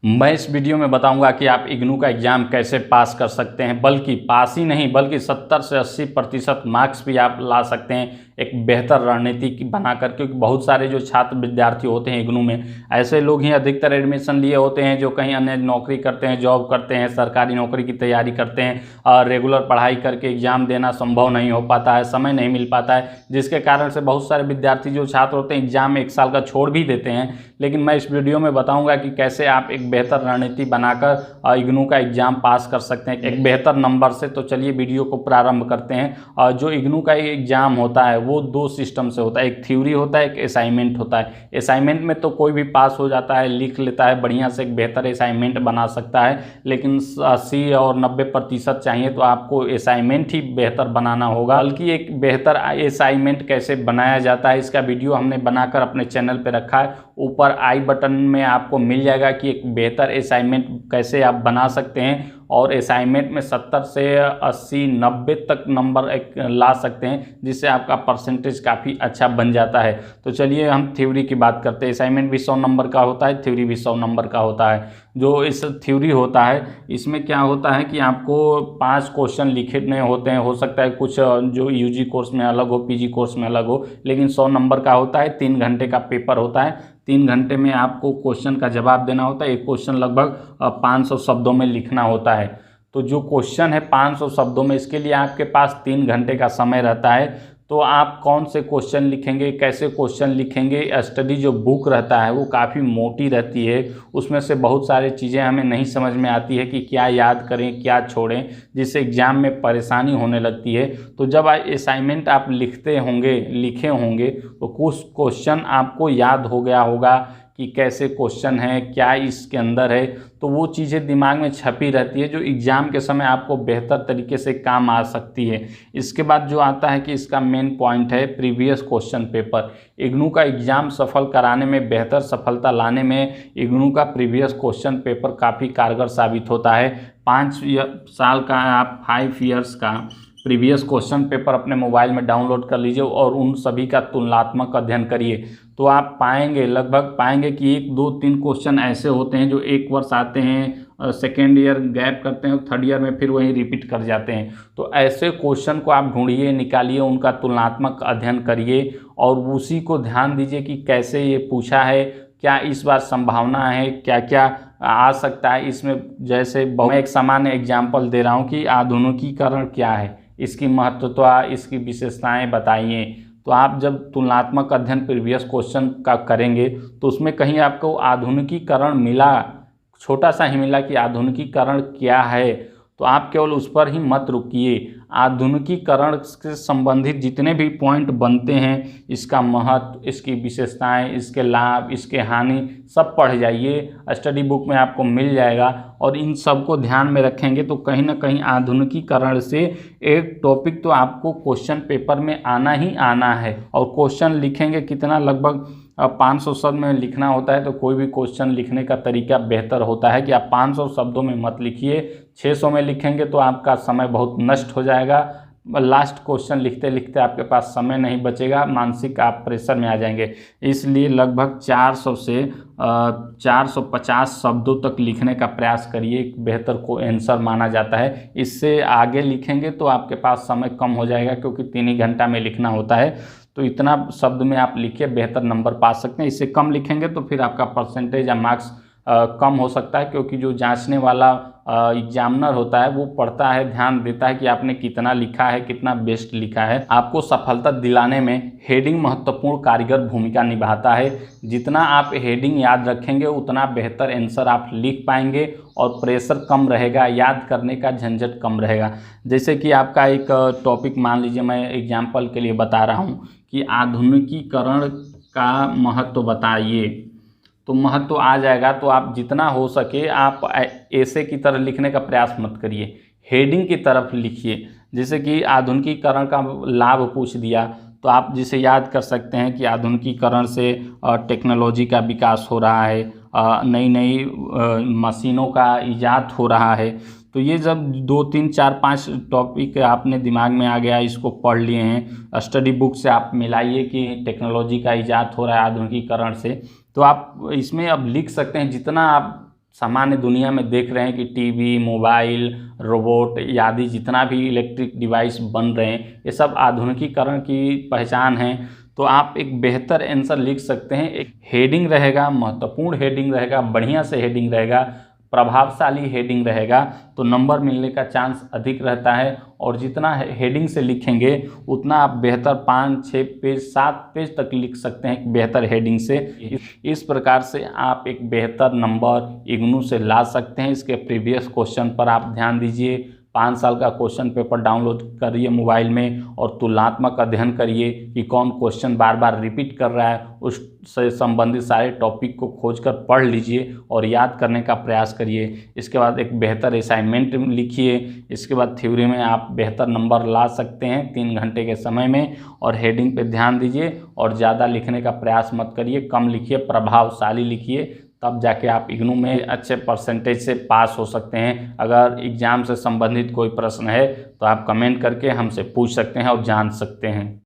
मैं इस वीडियो में बताऊंगा कि आप इग्नू का एग्ज़ाम कैसे पास कर सकते हैं, बल्कि पास ही नहीं बल्कि 70 से 80% मार्क्स भी आप ला सकते हैं एक बेहतर रणनीति बनाकर। क्योंकि बहुत सारे जो छात्र विद्यार्थी होते हैं इग्नू में, ऐसे लोग ही अधिकतर एडमिशन लिए होते हैं जो कहीं अन्य नौकरी करते हैं, जॉब करते हैं, सरकारी नौकरी की तैयारी करते हैं और रेगुलर पढ़ाई करके एग्ज़ाम देना संभव नहीं हो पाता है, समय नहीं मिल पाता है, जिसके कारण से बहुत सारे विद्यार्थी जो छात्र होते हैं एग्ज़ाम में 1 साल का छोड़ भी देते हैं। लेकिन मैं इस वीडियो में बताऊंगा कि कैसे आप एक बेहतर रणनीति बनाकर इग्नू का एग्ज़ाम पास कर सकते हैं एक बेहतर नंबर से। तो चलिए वीडियो को प्रारंभ करते हैं। और जो इग्नू का एग्ज़ाम होता है वो 2 सिस्टम से होता है, एक थ्योरी होता है, एक असाइनमेंट होता है। असाइनमेंट में तो कोई भी पास हो जाता है, लिख लेता है, बढ़िया से एक बेहतर असाइनमेंट बना सकता है। लेकिन 80 और 90% चाहिए तो आपको असाइनमेंट ही बेहतर बनाना होगा। बल्कि एक बेहतर असाइनमेंट कैसे बनाया जाता है इसका वीडियो हमने बनाकर अपने चैनल पर रखा है। ऊपर आई बटन में आपको मिल जाएगा कि एक बेहतर असाइनमेंट कैसे आप बना सकते हैं और असाइनमेंट में 70 से 80 90 तक नंबर ला सकते हैं, जिससे आपका परसेंटेज काफ़ी अच्छा बन जाता है। तो चलिए हम थ्योरी की बात करते हैं। असाइनमेंट भी 100 नंबर का होता है, थ्योरी भी 100 नंबर का होता है। जो इस थ्योरी होता है इसमें क्या होता है कि आपको 5 क्वेश्चन लिखने होते हैं। हो सकता है कुछ जो यूजी कोर्स में अलग हो, पीजी कोर्स में अलग हो, लेकिन 100 नंबर का होता है। 3 घंटे का पेपर होता है। 3 घंटे में आपको क्वेश्चन का जवाब देना होता है। एक क्वेश्चन लगभग 500 शब्दों में लिखना होता है। तो जो क्वेश्चन है 500 शब्दों में, इसके लिए आपके पास 3 घंटे का समय रहता है। तो आप कौन से क्वेश्चन लिखेंगे, कैसे क्वेश्चन लिखेंगे। स्टडी जो बुक रहता है वो काफ़ी मोटी रहती है, उसमें से बहुत सारी चीज़ें हमें नहीं समझ में आती है कि क्या याद करें क्या छोड़ें, जिससे एग्ज़ाम में परेशानी होने लगती है। तो जब असाइनमेंट आप लिखे होंगे तो कुछ क्वेश्चन आपको याद हो गया होगा कि कैसे क्वेश्चन है, क्या इसके अंदर है। तो वो चीज़ें दिमाग में छपी रहती है जो एग्ज़ाम के समय आपको बेहतर तरीके से काम आ सकती है। इसके बाद जो आता है कि इसका मेन पॉइंट है प्रीवियस क्वेश्चन पेपर। इग्नू का एग्ज़ाम सफल कराने में, बेहतर सफलता लाने में इग्नू का प्रीवियस क्वेश्चन पेपर काफ़ी कारगर साबित होता है। 5 साल का आप 5 ईयर्स का प्रीवियस क्वेश्चन पेपर अपने मोबाइल में डाउनलोड कर लीजिए और उन सभी का तुलनात्मक अध्ययन करिए। तो आप लगभग पाएंगे कि 1 2 3 क्वेश्चन ऐसे होते हैं जो एक वर्ष आते हैं, सेकेंड ईयर गैप करते हैं, थर्ड ईयर में फिर वही रिपीट कर जाते हैं। तो ऐसे क्वेश्चन को आप ढूंढिए, निकालिए, उनका तुलनात्मक अध्ययन करिए और उसी को ध्यान दीजिए कि कैसे ये पूछा है, क्या इस बार संभावना है, क्या क्या आ सकता है इसमें। जैसे मैं एक सामान्य एग्जाम्पल दे रहा हूँ कि आधुनिकीकरण क्या है, इसकी महत्वता, इसकी विशेषताएं बताइए। तो आप जब तुलनात्मक अध्ययन प्रीवियस क्वेश्चन का करेंगे तो उसमें कहीं आपको आधुनिकीकरण मिला, छोटा सा ही मिला कि आधुनिकीकरण क्या है, तो आप केवल उस पर ही मत रुकिए। आधुनिकीकरण से संबंधित जितने भी पॉइंट बनते हैं, इसका महत्व, इसकी विशेषताएं, इसके लाभ, इसके हानि, सब पढ़ जाइए। स्टडी बुक में आपको मिल जाएगा और इन सब को ध्यान में रखेंगे तो कहीं ना कहीं आधुनिकीकरण से एक टॉपिक तो आपको क्वेश्चन पेपर में आना ही आना है। और क्वेश्चन लिखेंगे कितना, लगभग 500 शब्द में लिखना होता है। तो कोई भी क्वेश्चन लिखने का तरीका बेहतर होता है कि आप 500 शब्दों में मत लिखिए। 600 में लिखेंगे तो आपका समय बहुत नष्ट हो जाएगा। लास्ट क्वेश्चन लिखते लिखते आपके पास समय नहीं बचेगा, मानसिक आप प्रेशर में आ जाएंगे। इसलिए लगभग 400 से 450 शब्दों तक लिखने का प्रयास करिए, एक बेहतर को आंसर माना जाता है। इससे आगे लिखेंगे तो आपके पास समय कम हो जाएगा, क्योंकि 3 ही घंटा में लिखना होता है। तो इतना शब्द में आप लिखिए, बेहतर नंबर पा सकते हैं। इससे कम लिखेंगे तो फिर आपका परसेंटेज या मार्क्स कम हो सकता है, क्योंकि जो जांचने वाला एग्जामिनर होता है वो पढ़ता है, ध्यान देता है कि आपने कितना लिखा है, कितना बेस्ट लिखा है। आपको सफलता दिलाने में हेडिंग महत्वपूर्ण कारीगर भूमिका निभाता है। जितना आप हेडिंग याद रखेंगे उतना बेहतर आंसर आप लिख पाएंगे और प्रेशर कम रहेगा, याद करने का झंझट कम रहेगा। जैसे कि आपका एक टॉपिक मान लीजिए, मैं एग्जाम्पल के लिए बता रहा हूँ कि आधुनिकीकरण का महत्व बताइए, तो महत्व आ जाएगा। तो आप जितना हो सके आप ऐसे की तरह लिखने का प्रयास मत करिए, हेडिंग की तरफ लिखिए। जैसे कि आधुनिकीकरण का लाभ पूछ दिया तो आप जिसे याद कर सकते हैं कि आधुनिकीकरण से टेक्नोलॉजी का विकास हो रहा है, नई नई मशीनों का इजाद हो रहा है। तो ये जब 2 3 4 5 टॉपिक आपने दिमाग में आ गया, इसको पढ़ लिए हैं, स्टडी बुक से आप मिलाइए कि टेक्नोलॉजी का इजाद हो रहा है आधुनिकीकरण से, तो आप इसमें अब लिख सकते हैं। जितना आप सामान्य दुनिया में देख रहे हैं कि टीवी, मोबाइल, रोबोट आदि जितना भी इलेक्ट्रिक डिवाइस बन रहे हैं, ये सब आधुनिकीकरण की पहचान है। तो आप एक बेहतर आंसर लिख सकते हैं। एक हेडिंग रहेगा, महत्वपूर्ण हेडिंग रहेगा, बढ़िया से हेडिंग रहेगा, प्रभावशाली हेडिंग रहेगा, तो नंबर मिलने का चांस अधिक रहता है। और जितना हेडिंग से लिखेंगे उतना आप बेहतर 5, 6 पेज, 7 पेज तक लिख सकते हैं एक बेहतर हेडिंग से। इस प्रकार से आप एक बेहतर नंबर इग्नू से ला सकते हैं। इसके प्रीवियस क्वेश्चन पर आप ध्यान दीजिए। 5 साल का क्वेश्चन पेपर डाउनलोड करिए मोबाइल में और तुलनात्मक अध्ययन करिए कि कौन क्वेश्चन बार बार रिपीट कर रहा है। उससे संबंधित सारे टॉपिक को खोजकर पढ़ लीजिए और याद करने का प्रयास करिए। इसके बाद एक बेहतर असाइनमेंट लिखिए। इसके बाद थ्योरी में आप बेहतर नंबर ला सकते हैं 3 घंटे के समय में। और हेडिंग पे ध्यान दीजिए और ज़्यादा लिखने का प्रयास मत करिए, कम लिखिए, प्रभावशाली लिखिए, तब जाके आप इग्नू में अच्छे परसेंटेज से पास हो सकते हैं। अगर एग्ज़ाम से संबंधित कोई प्रश्न है तो आप कमेंट करके हमसे पूछ सकते हैं और जान सकते हैं।